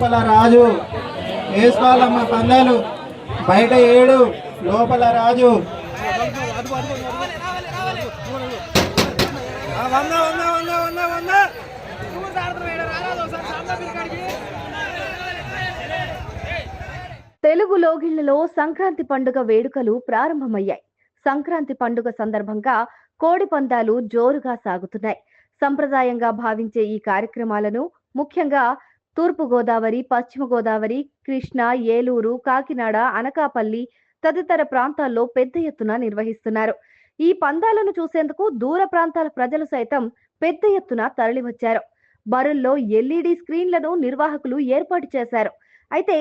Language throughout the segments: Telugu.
లోపల రాజు వేసుకోవాలమ్మ పందాలు బయట 7 లోపల రాజు తెలుగు లోగిళ్లలో సంక్రాంతి పండుగ వేడుకలు ప్రారంభమయ్యాయి. సంక్రాంతి పండుగ సందర్భంగా కోడి పందాలు జోరుగా సాగుతున్నాయి. సంప్రదాయంగా భావించే ఈ కార్యక్రమాలను ముఖ్యంగా తూర్పు గోదావరి, పశ్చిమ గోదావరి, కృష్ణా, ఏలూరు, కాకినాడ, అనకాపల్లి తదితర ప్రాంతాల్లో పెద్ద ఎత్తున నిర్వహిస్తున్నారు. ఈ పందాలను చూసేందుకు దూర ప్రాంతాల ప్రజలు సైతం పెద్ద ఎత్తున తరలివచ్చారు. బరుల్లో ఎల్ఈడి స్క్రీన్లను నిర్వాహకులు ఏర్పాటు చేశారు. అయితే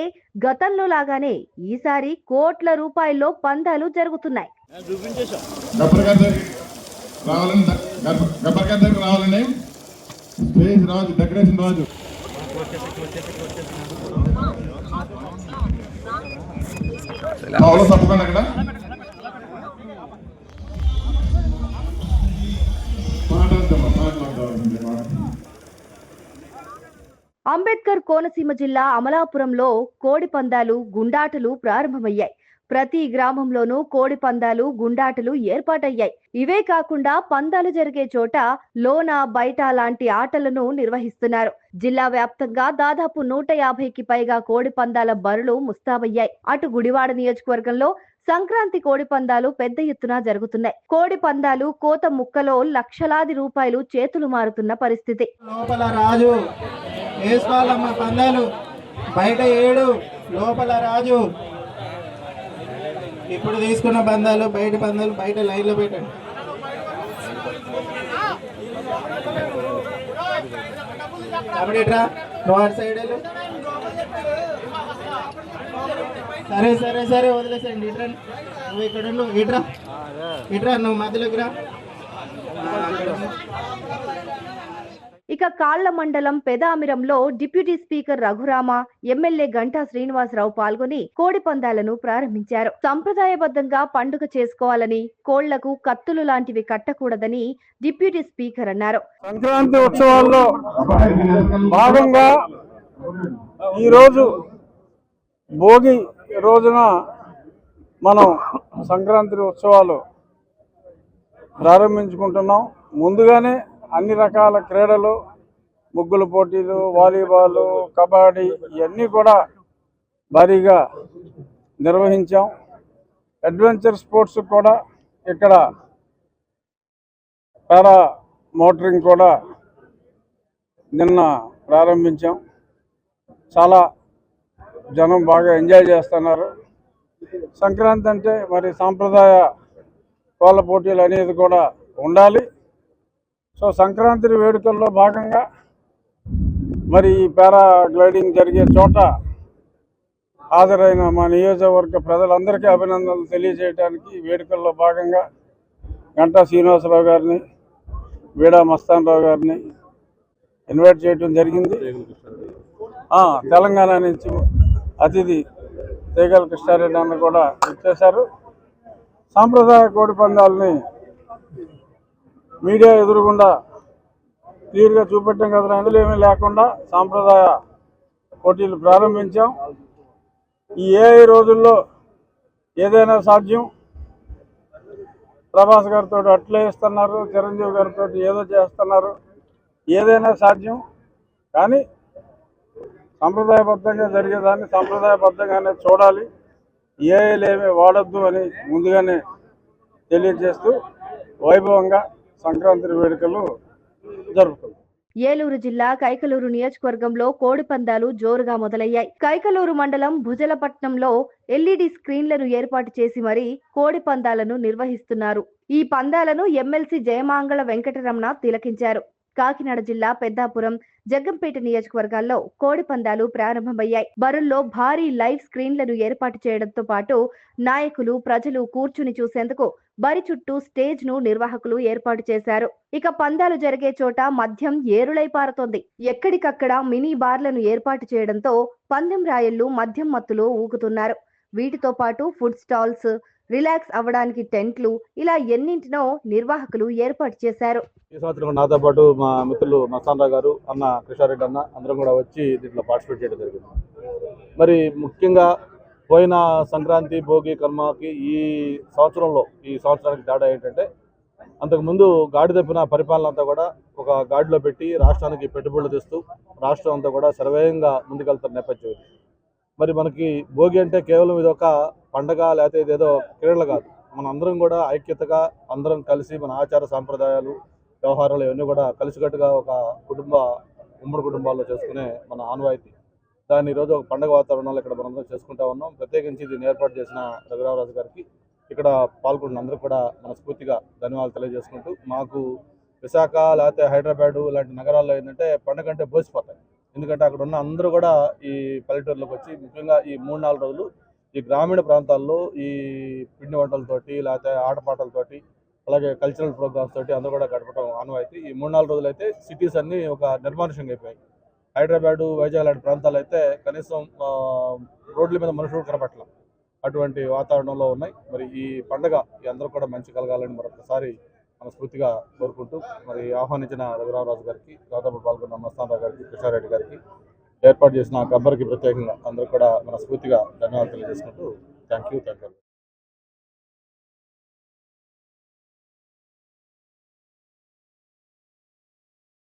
గతంలో లాగానే ఈసారి కోట్ల రూపాయల్లో పందాలు జరుగుతున్నాయి. అంబేద్కర్ కోనసీమ జిల్లా అమలాపురంలో కోడి పందాలు, గుండాటలు ప్రారంభమయ్యాయి. ప్రతి గ్రామంలోనూ కోడి పందాలు, గుండాటలు ఏర్పాటయ్యాయి. ఇవే కాకుండా పందాలు జరిగే చోట లోన, బయట లాంటి ఆటలను నిర్వహిస్తున్నారు. జిల్లా వ్యాప్తంగా దాదాపు 150కి పైగా కోడి పందాల బరులు ముస్తాబయ్యాయి. అటు గుడివాడ నియోజకవర్గంలో సంక్రాంతి కోడి పందాలు పెద్ద ఎత్తున జరుగుతున్నాయి. కోడి పందాలు కోత ముక్కలో లక్షలాది రూపాయలు చేతులు మారుతున్న పరిస్థితి. లోపల రాజు వేసుకోవాలమ్మ పందాలు బయట 7 లోపల రాజు. ఇప్పుడు తీసుకున్న పందాలు బయట లైన్లో పెట్టండి. కాబట్టి ఇట్రా నువ్వు అటు సైడ్ వెళ్ళు. సరే సరే సరే వదిలేసండి. ఇట్రా నువ్వు ఇక్కడ ఇట్రా నువ్వు మధ్యలోకి రా. ఇక కాళ్ల మండలం పెదామిరంలో deputy speaker Raghurama, MLA Ganta Srinivasarao పాల్గొని కోడి పందాలను ప్రారంభించారు. సంప్రదాయబద్ధంగా పండుగ చేసుకోవాలని, కోళ్లకు కత్తులు లాంటివి కట్టకూడదని డిప్యూటీ స్పీకర్ అన్నారు. సంక్రాంతి ఉత్సవాల్లో భాగంగా ఈరోజు భోగి రోజున మనం సంక్రాంతి ఉత్సవాలు ప్రారంభించుకుంటున్నాం. ముందుగానే అన్ని రకాల క్రీడలు, ముగ్గుల పోటీలు, వాలీబాల్, కబడ్డీ ఇవన్నీ కూడా భారీగా నిర్వహించాం. అడ్వెంచర్ స్పోర్ట్స్ కూడా ఇక్కడ పారా మోటరింగ్ కూడా నిన్న ప్రారంభించాం. చాలా జనం బాగా ఎంజాయ్ చేస్తున్నారు. సంక్రాంతి అంటే మరి సాంప్రదాయ కోళ్ళ పోటీలు అనేది కూడా ఉండాలి. సో సంక్రాంతి వేడుకల్లో భాగంగా మరి ఈ పారాగ్లైడింగ్ జరిగే చోట హాజరైన మా నియోజకవర్గ ప్రజలందరికీ అభినందనలు తెలియజేయడానికి వేడుకల్లో భాగంగా గంటా శ్రీనివాసరావు గారిని, వీడా మస్తానరావు గారిని ఇన్వైట్ చేయడం జరిగింది. తెలంగాణ నుంచి అతిథి తేగల కృష్ణారెడ్డి అన్న కూడా ఇచ్చేశారు. సాంప్రదాయ కోడి పందాలని మీడియా ఎదురుగుండా క్లియర్గా చూపెట్టాం కదా. అందులో ఏమీ లేకుండా సాంప్రదాయ పోటీలు ప్రారంభించాం. ఈ ఏఐ రోజుల్లో ఏదైనా సాధ్యం. ప్రభాస్ గారితో అట్లే ఇస్తున్నారు, చిరంజీవి గారితో ఏదో చేస్తున్నారు. ఏదైనా సాధ్యం, కానీ సంప్రదాయబద్ధంగా జరిగేదాన్ని సంప్రదాయబద్ధంగానే చూడాలి. ఏఐలు ఏమీ వాడొద్దు అని ముందుగానే తెలియజేస్తూ వైభవంగా సంక్రాంతి వేడుకలు జరుపుకుంటాం. ఏలూరు జిల్లా కైకలూరు నియోజకవర్గంలో కోడి పందాలు జోరుగా మొదలయ్యాయి. కైకలూరు మండలం భుజలపట్నంలో ఎల్ఈడి స్క్రీన్లను ఏర్పాటు చేసి మరీ కోడి పందాలను నిర్వహిస్తున్నారు. ఈ పందాలను ఎమ్మెల్సీ జయమాంగళ వెంకటరమణ తిలకించారు. కాకినాడ జిల్లా పెద్దాపురం, జగ్గంపేట నియోజకవర్గాల్లో కోడి పందాలు ప్రారంభమయ్యాయి. బరుల్లో భారీ లైవ్ స్క్రీన్లను ఏర్పాటు చేయడంతో పాటు నాయకులు, ప్రజలు కూర్చుని చూసేందుకు బరి చుట్టూ స్టేజ్ ను నిర్వాహకులు ఏర్పాటు చేశారు. ఇక పందాలు జరిగే చోట మద్యం ఏరులై పారుతోంది. ఎక్కడికక్కడ మినీ బార్లను ఏర్పాటు చేయడంతో పందెం రాయళ్లు మద్యం మత్తులో ఊగుతున్నారు. వీటితో పాటు ఫుడ్ స్టాల్స్, రిలాక్స్ అవ్వడానికి టెంట్లు, ఇలా ఎన్నింటినో నిర్వాహకులు ఏర్పాటు చేశారు. ఈ సంవత్సరం నాతో పాటు మా మిత్రులు మస్తానరావు గారు, అన్న కృష్ణారెడ్డి అన్న అందరం కూడా వచ్చి దీంట్లో పార్టిసిపేట్ చేయడం జరిగింది. మరి ముఖ్యంగా పోయిన సంక్రాంతి, భోగి, కర్మకి ఈ సంవత్సరానికి తేడా ఏంటంటే, అంతకుముందు గాడి తప్పిన పరిపాలన అంతా కూడా ఒక గాడిలో పెట్టి రాష్ట్రానికి పెట్టుబడులు తెస్తూ రాష్ట్రం అంతా కూడా సర్వేయంగా ముందుకెళ్తున్న నేపథ్యం ఇది. మరి మనకి భోగి అంటే కేవలం ఇదొక పండగ లేకపోతే ఇదేదో క్రీడలు కాదు. మన అందరం కూడా ఐక్యతగా అందరం కలిసి మన ఆచార సాంప్రదాయాలు, వ్యవహారాలు ఇవన్నీ కూడా కలిసికట్టుగా ఒక ఉమ్మడి కుటుంబాల్లో చేసుకునే మన ఆనవాయితీ. దాన్ని ఈరోజు ఒక పండగ వాతావరణంలో ఇక్కడ మనందరం చేసుకుంటా ఉన్నాం. ప్రత్యేకించి దీన్ని ఏర్పాటు చేసిన రఘురామరాజు గారికి, ఇక్కడ పాల్గొన్న అందరూ కూడా మనస్ఫూర్తిగా ధన్యవాదాలు తెలియజేసుకుంటూ, మాకు విశాఖ లేకపోతే హైదరాబాదు లాంటి నగరాల్లో ఏంటంటే పండగ అంటే బోసిపోతాయి. ఎందుకంటే అక్కడ ఉన్న అందరూ కూడా ఈ పల్లెటూరులోకి వచ్చి ముఖ్యంగా ఈ 3-4 రోజులు ఈ గ్రామీణ ప్రాంతాల్లో ఈ పిండి వంటలతోటి లేకపోతే ఆటపాటలతోటి అలాగే కల్చరల్ ప్రోగ్రామ్స్ తోటి అందరూ కూడా గడపడం ఆనవాయితీ. ఈ 3-4 రోజులు అయితే సిటీస్ అన్నీ ఒక నిర్మానుష్యంగా అయిపోయాయి. హైదరాబాదు, వైజాగ్ లాంటి ప్రాంతాలు అయితే కనీసం రోడ్ల మీద మనుషులు కనపట్ల అటువంటి వాతావరణంలో ఉన్నాయి. మరి ఈ పండుగ అందరూ కూడా మంచి కలగాలని మరొకసారి మనస్ఫూర్తిగా కోరుకుంటూ, మరి ఆహ్వానించిన రఘురామరాజు గారికి, దాదాపు పాల్గొన్న మస్తానరావు గారికి, కృష్ణారెడ్డి గారికి, ఏర్పాటు చేసిన గబ్బర్కి ప్రత్యేకంగా అందరూ కూడా మనస్ఫూర్తిగా ధన్యవాదాలు తెలియజేసుకుంటూ థ్యాంక్ యూ.